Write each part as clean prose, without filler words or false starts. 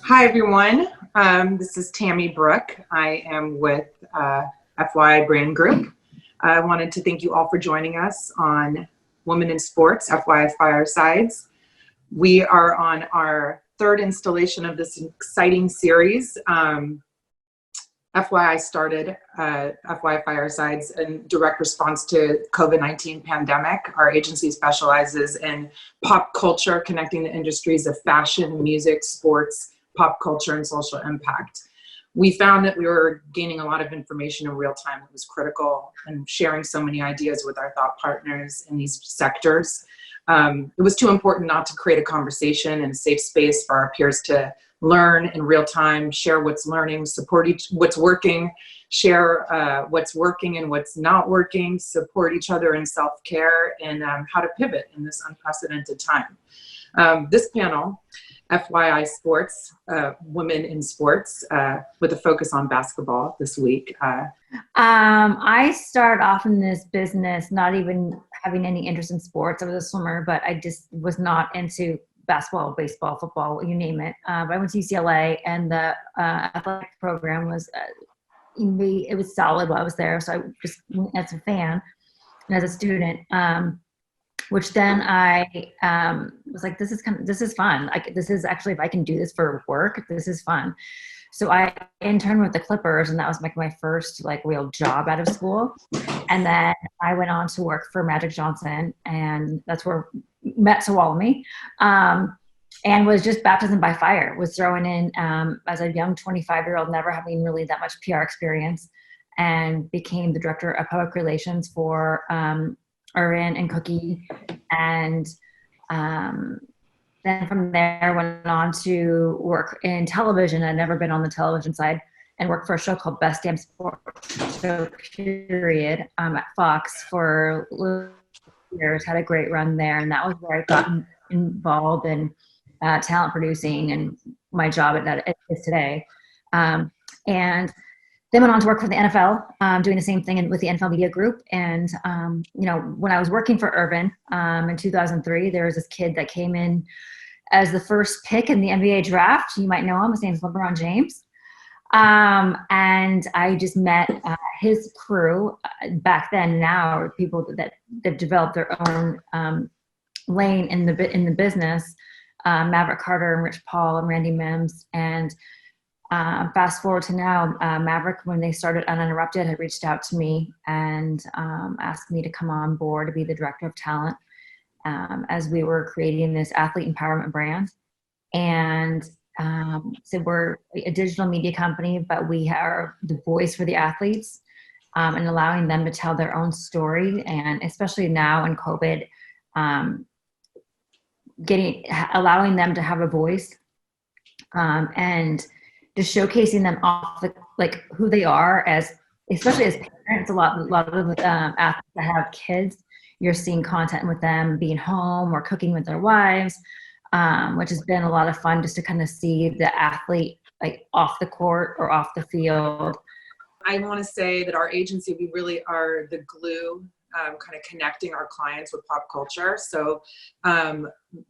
Hi, everyone. This is Tammy Brook. I am with FYI Brand Group. I wanted to thank you all for joining us on Women in Sports, FYI Firesides. We are on our third installation of this exciting series. FYI started FYI Firesides in direct response to COVID-19 pandemic. Our agency specializes in pop culture, connecting the industries of fashion, music, sports, pop culture, and social impact. We found that we were gaining a lot of information in real time that was critical, and sharing so many ideas with our thought partners in these sectors. It was too important not to create a conversation and a safe space for our peers to learn in real time, share what's learning, support what's working, share what's working and what's not working, support each other in self-care, and how to pivot in this unprecedented time. This panel, FYI Sports, Women in Sports, with a focus on basketball this week. I started off in this business not even having any interest in sports. I was a swimmer, but I just was not into basketball, baseball, football, you name it. But I went to UCLA, and the athletic program was, it was solid while I was there. So I just, as a fan and as a student, which then I was like, this is fun. This is actually, if I can do this for work, this is fun. So I interned with the Clippers, and that was like my first real job out of school. And then I went on to work for Magic Johnson, and that's where I met Sawalami, and was just baptism by fire. Was thrown in as a young 25-year-old, never having really that much PR experience, and became the director of public relations for Urin and Cookie, and then from there went on to work in television. I'd never been on the television side, and worked for a show called Best Damn Sports Show, Period, at Fox for years. Had a great run there, and that was where I got involved in talent producing, and my job at that is today. And then went on to work for the NFL, doing the same thing with the NFL Media Group. And when I was working for Urban in 2003, there was this kid that came in as the first pick in the NBA draft. You might know him. His name's LeBron James. And I just met his crew back then. Now are people that developed their own lane in the business. Maverick Carter and Rich Paul and Randy Mims. And fast forward to now, Maverick, when they started Uninterrupted, had reached out to me and asked me to come on board to be the director of talent as we were creating this athlete empowerment brand. And so we're a digital media company, but we are the voice for the athletes, and allowing them to tell their own story. And especially now in COVID, allowing them to have a voice, and just showcasing them off who they are, especially as parents. A lot of athletes that have kids, you're seeing content with them being home or cooking with their wives, which has been a lot of fun just to kind of see the athlete off the court or off the field. I want to say that our agency, we really are the glue, kind of connecting our clients with pop culture. So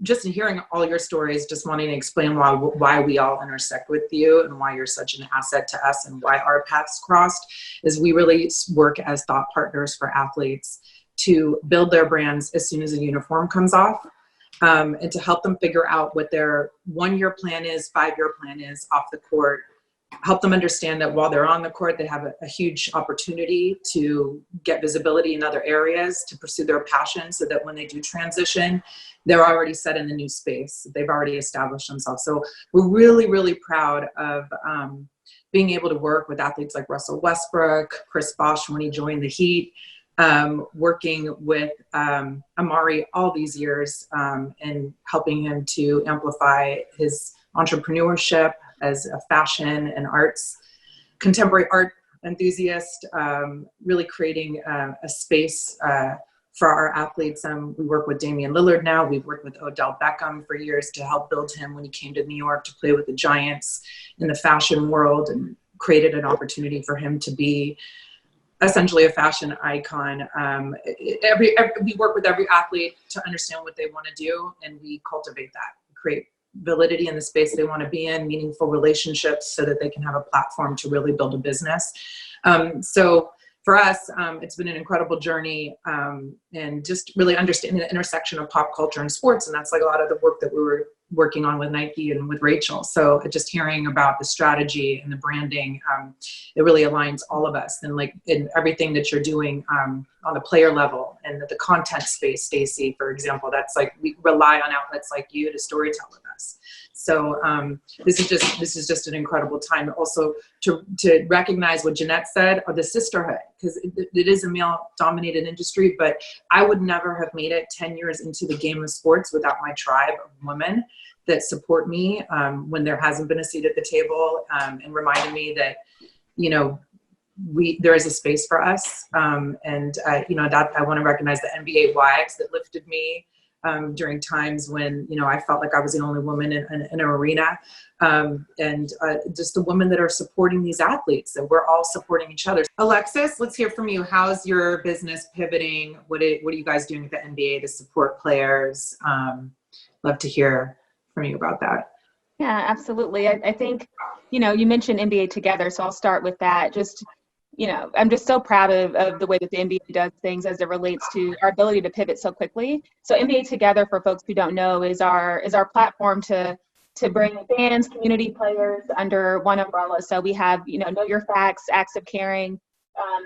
just in hearing all your stories, just wanting to explain why we all intersect with you, and why you're such an asset to us, and why our paths crossed, is we really work as thought partners for athletes to build their brands as soon as a uniform comes off, and to help them figure out what their 1-year plan is, 5-year plan is off the court. Help them understand that while they're on the court, they have a huge opportunity to get visibility in other areas, to pursue their passion, so that when they do transition, they're already set in the new space. They've already established themselves. So we're really, really proud of being able to work with athletes like Russell Westbrook, Chris Bosh when he joined the Heat, working with Amari all these years, and helping him to amplify his entrepreneurship as a fashion and arts, contemporary art enthusiast, really creating a space for our athletes. We work with Damian Lillard now. We've worked with Odell Beckham for years to help build him when he came to New York to play with the Giants in the fashion world, and created an opportunity for him to be essentially a fashion icon. We work with every athlete to understand what they want to do, and we cultivate that, create validity in the space they want to be in, meaningful relationships so that they can have a platform to really build a business. So for us, it's been an incredible journey, and just really understanding the intersection of pop culture and sports. And that's like a lot of the work that we were working on with Nike and with Rachel. So just hearing about the strategy and the branding, it really aligns all of us. And like in everything that you're doing on the player level and the content space, Stacey, for example, that's like, we rely on outlets like you to storytell with us. So this is just an incredible time. Also to recognize what Jeanette said, or the sisterhood, because it is a male-dominated industry, but I would never have made it 10 years into the game of sports without my tribe of women that support me when there hasn't been a seat at the table, and reminded me that, you know, there is a space for us. You know, that I want to recognize the NBA wives that lifted me during times when, you know, I felt like I was the only woman in an arena, just the women that are supporting these athletes, that we're all supporting each other. Alexys, let's hear from you. How's your business pivoting? What are you guys doing at the NBA to support players? Love to hear from you about that. Yeah, absolutely. I think, you know, you mentioned NBA Together, so I'll start with that. Just, you know, I'm just so proud of the way that the NBA does things as it relates to our ability to pivot so quickly. So NBA Together, for folks who don't know, is our platform to bring fans, community players under one umbrella. So we have, you know your facts, acts of caring,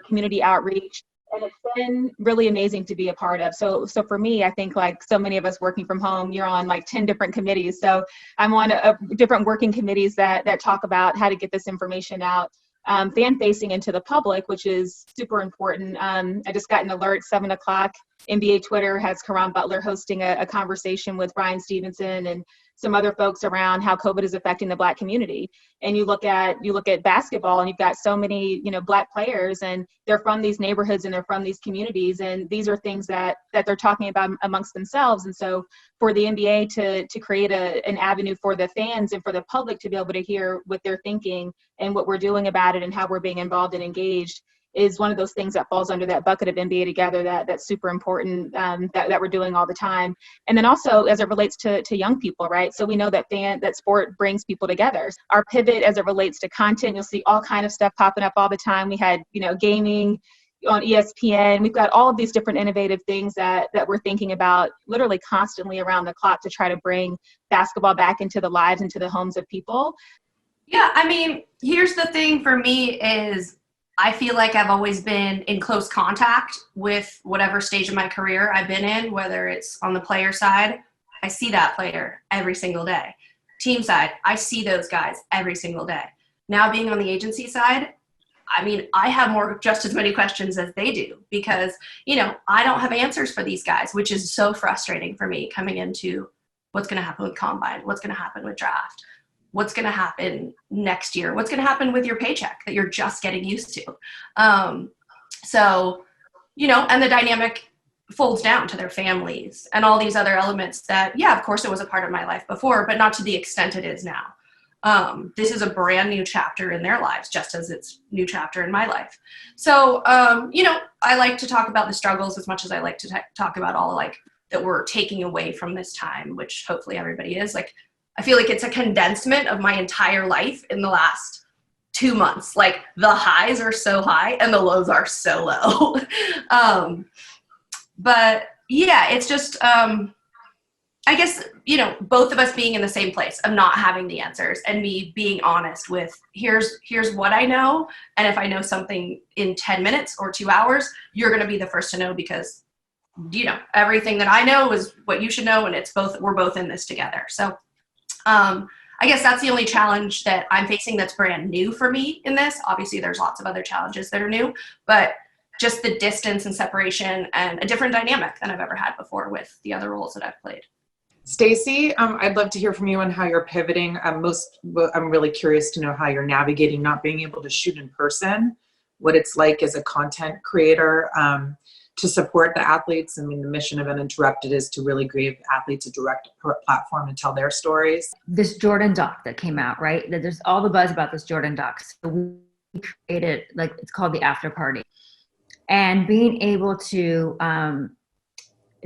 community outreach, and it's been really amazing to be a part of. So for me, I think like so many of us working from home, you're on like 10 different committees. So I'm on different working committees that talk about how to get this information out, fan facing into the public, which is super important. I just got an alert, 7 o'clock, NBA Twitter has Karan Butler hosting a conversation with Brian Stevenson and some other folks around how COVID is affecting the Black community. And you look at basketball, and you've got so many, you know, Black players, and they're from these neighborhoods and they're from these communities, and these are things that they're talking about amongst themselves. And so for the NBA to create an avenue for the fans and for the public to be able to hear what they're thinking and what we're doing about it and how we're being involved and engaged is one of those things that falls under that bucket of NBA Together that's super important, that we're doing all the time. And then also as it relates to young people, right? So we know that sport brings people together. Our pivot as it relates to content, you'll see all kind of stuff popping up all the time. We had, you know, gaming on ESPN. We've got all of these different innovative things that we're thinking about literally constantly around the clock to try to bring basketball back into the lives, into the homes of people. Yeah, I mean, here's the thing for me is I feel like I've always been in close contact with whatever stage of my career I've been in, whether it's on the player side, I see that player every single day. Team side, I see those guys every single day. Now being on the agency side, I mean, I have just as many questions as they do because, you know, I don't have answers for these guys, which is so frustrating for me coming into what's going to happen with Combine, what's going to happen with draft. What's going to happen next year? What's going to happen with your paycheck that you're just getting used to? So, you know, and the dynamic folds down to their families and all these other elements that, yeah, of course it was a part of my life before, but not to the extent it is now. This is a brand new chapter in their lives, just as it's a new chapter in my life. So, you know, I like to talk about the struggles as much as I like to talk about all like that we're taking away from this time, which hopefully everybody is. Like, I feel like it's a condensement of my entire life in the last 2 months. Like the highs are so high and the lows are so low. But yeah, it's just, I guess, you know, both of us being in the same place of not having the answers and me being honest with here's what I know. And if I know something in 10 minutes or 2 hours, you're going to be the first to know because, you know, everything that I know is what you should know. And we're both in this together. So I guess that's the only challenge that I'm facing that's brand new for me in this. Obviously, there's lots of other challenges that are new, but just the distance and separation and a different dynamic than I've ever had before with the other roles that I've played. Stacey, I'd love to hear from you on how you're pivoting. I'm really curious to know how you're navigating not being able to shoot in person, what it's like as a content creator. To support the athletes. I mean, the mission of Uninterrupted is to really give athletes a direct platform to tell their stories. This Jordan doc that came out, right? There's all the buzz about this Jordan doc. So we created, like, it's called The After Party. And being able to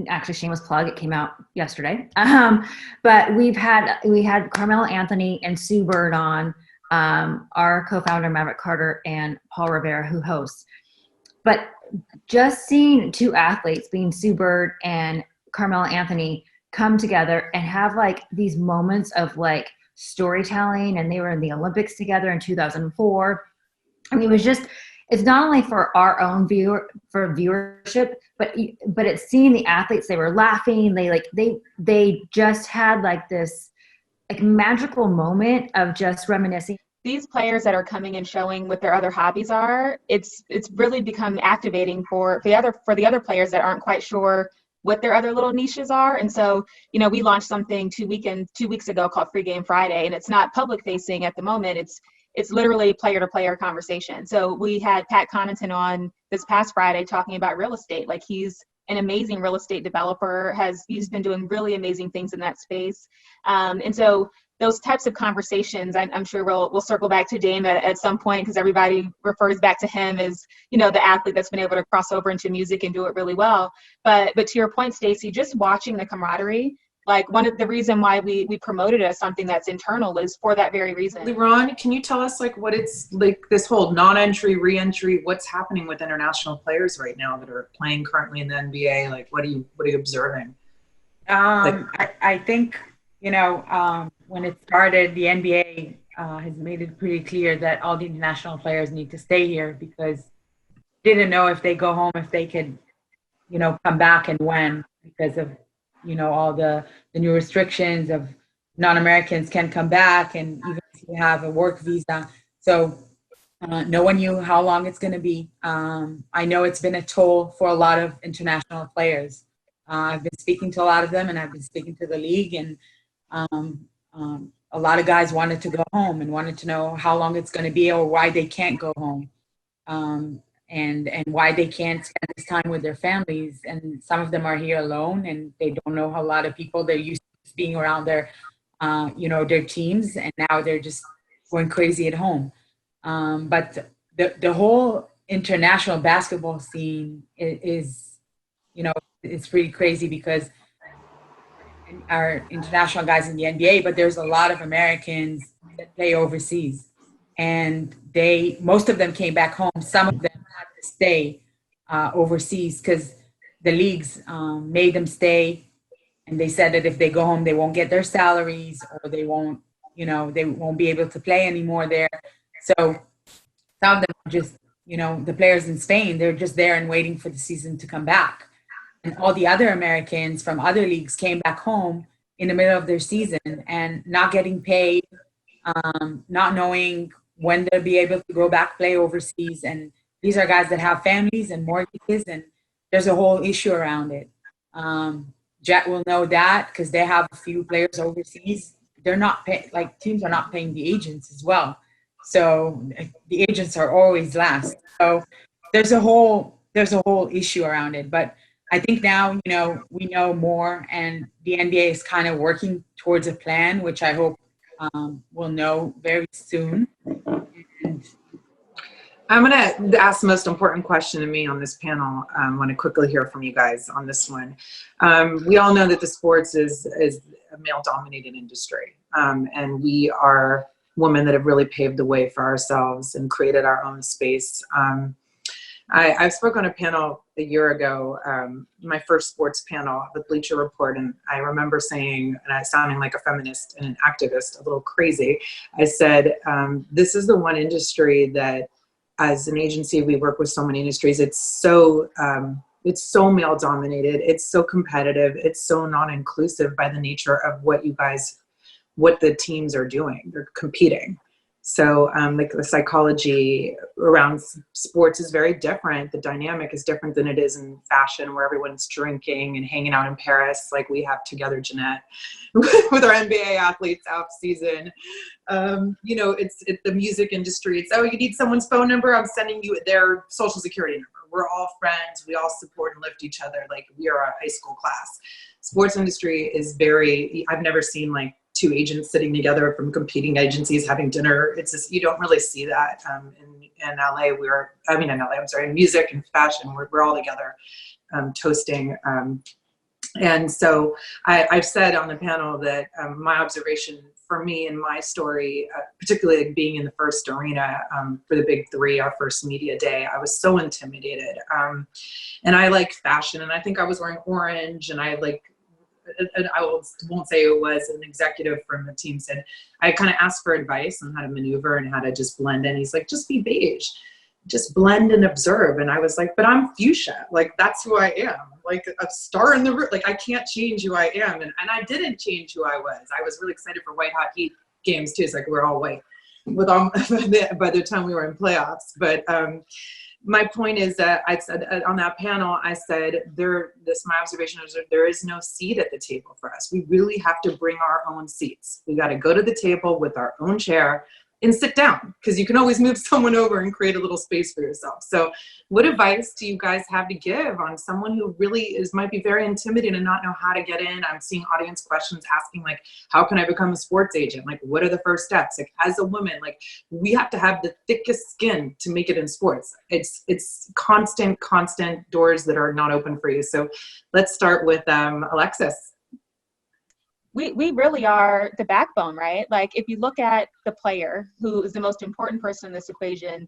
actually, shameless plug, it came out yesterday. But we had Carmelo Anthony and Sue Bird on, our co-founder Maverick Carter and Paul Rivera, who hosts. But just seeing two athletes, being Sue Bird and Carmelo Anthony, come together and have like these moments of like storytelling, and they were in the Olympics together in 2004. I mean, it's not only for our own viewership, but it's seeing the athletes. They were laughing. They just had like this like magical moment of just reminiscing. These players that are coming and showing what their other hobbies are, it's really become activating for the other players that aren't quite sure what their other little niches are. And so, we launched something 2 weeks ago called Free Game Friday, and it's not public facing at the moment. It's literally player to player conversation. So we had Pat Connaughton on this past Friday talking about real estate. Like, he's an amazing real estate developer. He's been doing really amazing things in that space. And so those types of conversations, I'm sure we'll circle back to Dame at some point, because everybody refers back to him as, the athlete that's been able to cross over into music and do it really well. But to your point, Stacey, just watching the camaraderie, like one of the reason why we promoted it as something that's internal is for that very reason. Liron, can you tell us like what it's like, this whole non-entry, re-entry, what's happening with international players right now that are playing currently in the NBA? Like, what are you observing? I think, when it started, the NBA has made it pretty clear that all the international players need to stay here, because they didn't know if they go home, if they could, come back and when, because of, all the new restrictions of non-Americans can come back, and even if you have a work visa. So no one knew how long it's going to be. I know it's been a toll for a lot of international players. I've been speaking to a lot of them, and I've been speaking to the league, and a lot of guys wanted to go home and wanted to know how long it's going to be, or why they can't go home, and why they can't spend this time with their families. And some of them are here alone, and they don't know how a lot of people, they're used to being around their teams, and now they're just going crazy at home. But the whole international basketball scene is it's pretty crazy, because our international guys in the NBA, but there's a lot of Americans that play overseas, and most of them came back home. Some of them had to stay overseas because the leagues made them stay, and they said that if they go home, they won't get their salaries, or they won't be able to play anymore there. So some of them are just, the players in Spain, they're just there and waiting for the season to come back. And all the other Americans from other leagues came back home in the middle of their season and not getting paid, not knowing when they'll be able to go back play overseas. And these are guys that have families and mortgages, and there's a whole issue around it. Jet will know that, because they have a few players overseas. They're not teams are not paying the agents as well. So the agents are always last. So there's a whole issue around it. But I think now, we know more, and the NBA is kind of working towards a plan, which I hope we'll know very soon. And I'm going to ask the most important question to me on this panel. I want to quickly hear from you guys on this one. We all know that the sports is a male-dominated industry, and we are women that have really paved the way for ourselves and created our own space. I spoke on a panel a year ago, my first sports panel, the Bleacher Report, and I remember saying, and I sounding like a feminist and an activist, a little crazy, I said, this is the one industry that, as an agency, we work with so many industries, it's so male dominated, it's so competitive, it's so non-inclusive by the nature of what the teams are doing. They're competing. So like the psychology around sports is very different. The dynamic is different than it is in fashion, where everyone's drinking and hanging out in Paris like we have together, Jeanette, with our NBA athletes off season. It's the music industry. It's, oh, you need someone's phone number? I'm sending you their social security number. We're all friends. We all support and lift each other like we are a high school class. Sports industry is I've never seen like two agents sitting together from competing agencies having dinner. It's just, you don't really see that in LA. In music and fashion, we're all together toasting And so I've said on the panel that my observation for me and my story, particularly being in the first arena for the Big Three, our first media day, I was so intimidated. And I like fashion, and I think I was wearing orange, and I won't say it was an executive from the team said, I kind of asked for advice on how to maneuver and how to just blend in. He's like, just be beige. Just blend and observe. And I was like, but I'm fuchsia. Like, that's who I am. Like a star in the room. Like, I can't change who I am. And I didn't change who I was. I was really excited for White Hot Heat games too. It's like we're all white with all by the time we were in playoffs. But my point is that I said on that panel, I said my observation is that there is no seat at the table for us. We really have to bring our own seats. We got to go to the table with our own chair and sit down, because you can always move someone over and create a little space for yourself. So what advice do you guys have to give on someone who really might be very intimidated and not know how to get in? I'm seeing audience questions asking, like, how can I become a sports agent? Like, what are the first steps? Like, as a woman, like, we have to have the thickest skin to make it in sports. It's constant doors that are not open for you. So let's start with Alexys. We really are the backbone, right? Like, if you look at the player, who is the most important person in this equation,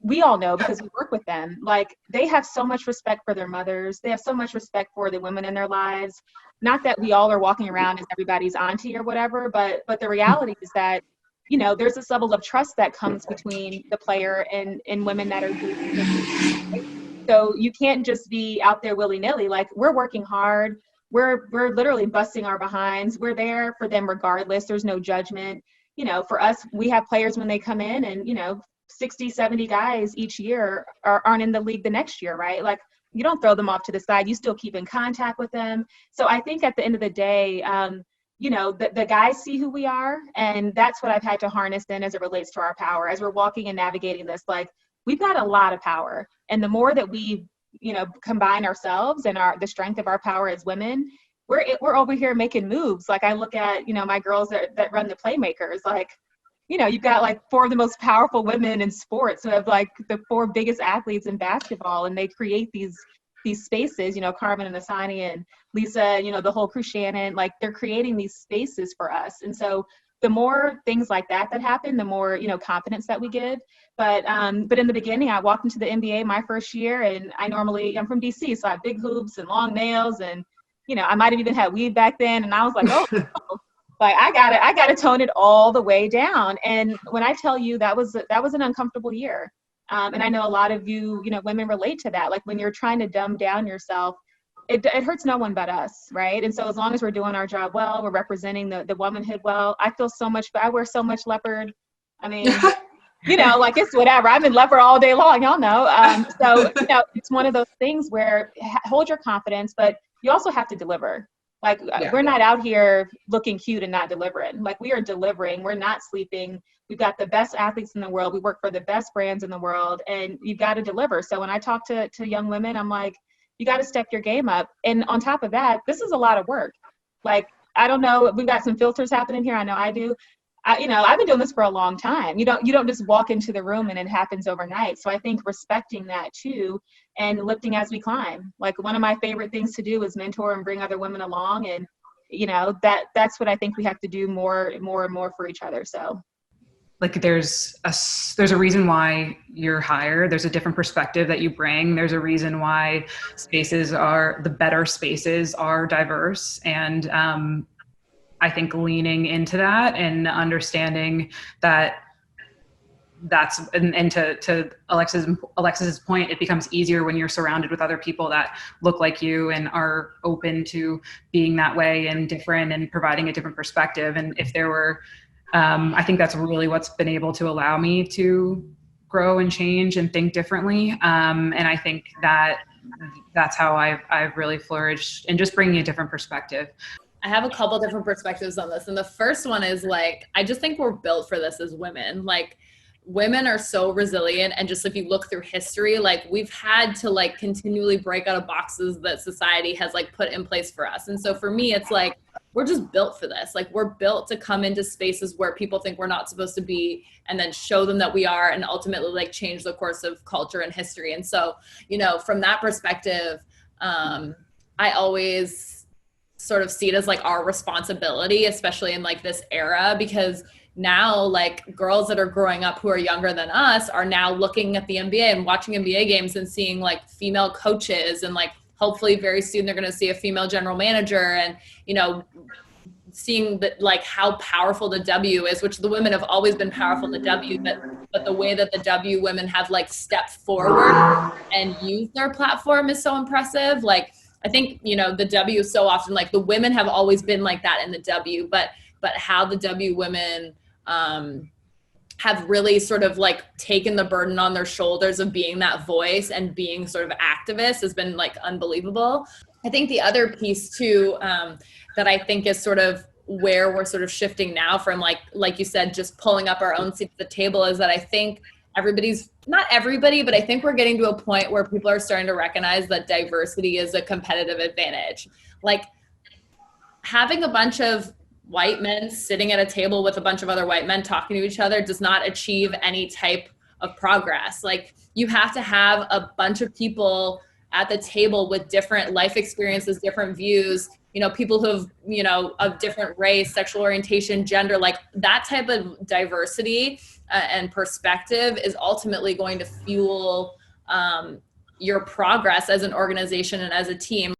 we all know because we work with them, like, they have so much respect for their mothers. They have so much respect for the women in their lives. Not that we all are walking around as everybody's auntie or whatever, but the reality is that, you know, there's this level of trust that comes between the player and women that are doing this. So you can't just be out there willy-nilly. Like, we're working hard. We're literally busting our behinds. We're there for them regardless. There's no judgment. You know, for us, we have players when they come in, and, you know, 60, 70 guys each year aren't in the league the next year, right? Like, you don't throw them off to the side. You still keep in contact with them. So I think at the end of the day, you know, the guys see who we are, and that's what I've had to harness in as it relates to our power. As we're walking and navigating this, like, we've got a lot of power. And the more that we, you know, combine ourselves and the strength of our power as women, we're over here making moves. Like, I look at, you know, my girls that run the Playmakers, like, you know, you've got like 4 of the most powerful women in sports who have like the 4 biggest athletes in basketball, and they create these spaces, you know, Carmen and Asani and Lisa, you know, the whole crew, Shannon, like, they're creating these spaces for us. And so the more things like that happen, the more, you know, confidence that we give. But in the beginning, I walked into the NBA my first year, and I'm from DC, so I have big hoops and long nails, and, you know, I might have even had weave back then. And I was like, oh, like, I gotta tone it all the way down. And when I tell you that was an uncomfortable year. And I know a lot of you know, women relate to that. Like, when you're trying to dumb down yourself, it hurts no one but us, right? And so as long as we're doing our job well, we're representing the womanhood well, I wear so much leopard. I mean, you know, like, it's whatever. I'm in leopard all day long, y'all know. So, you know, it's one of those things where hold your confidence, but you also have to deliver. Like, we're not out here looking cute and not delivering. Like, we are delivering. We're not sleeping. We've got the best athletes in the world. We work for the best brands in the world, and you've got to deliver. So when I talk to young women, I'm like, you got to step your game up. And on top of that, this is a lot of work. Like, I don't know, we've got some filters happening here. I know I do. You know, I've been doing this for a long time. You don't just walk into the room and it happens overnight. So I think respecting that too, and lifting as we climb. Like, one of my favorite things to do is mentor and bring other women along. And, you know, that's what I think we have to do more and more for each other. So, like, there's a reason why you're hired. There's a different perspective that you bring. There's a reason why the better spaces are diverse. And I think leaning into that and understanding that and to Alexis's point, it becomes easier when you're surrounded with other people that look like you and are open to being that way and different and providing a different perspective. And if there were, I think that's really what's been able to allow me to grow and change and think differently. And I think that's how I've really flourished, and just bringing a different perspective. I have a couple different perspectives on this. And the first one is, like, I just think we're built for this as women. Like, women are so resilient. And just if you look through history, like, we've had to, like, continually break out of boxes that society has, like, put in place for us. And so for me, it's like, we're just built for this. Like, we're built to come into spaces where people think we're not supposed to be, and then show them that we are, and ultimately, like, change the course of culture and history. And so, you know, from that perspective, I always sort of see it as like our responsibility, especially in like this era, because now like girls that are growing up who are younger than us are now looking at the NBA and watching NBA games and seeing like female coaches, and like hopefully very soon they're going to see a female general manager, and, you know, seeing that like how powerful the W is, which the women have always been powerful, the W, but the way that the W women have like stepped forward and used their platform is so impressive. Like, I think, you know, the W is so often like the women have always been like that in the W, but how the W women have really sort of like taken the burden on their shoulders of being that voice and being sort of activists has been like unbelievable. I think the other piece too, that I think is sort of where we're sort of shifting now from like you said, just pulling up our own seat at the table, is that I think not everybody, but I think we're getting to a point where people are starting to recognize that diversity is a competitive advantage. Like having a bunch of white men sitting at a table with a bunch of other white men talking to each other does not achieve any type of progress. Like you have to have a bunch of people at the table with different life experiences, different views, you know, people who have, you know, of different race, sexual orientation, gender, like that type of diversity and perspective is ultimately going to fuel your progress as an organization and as a team.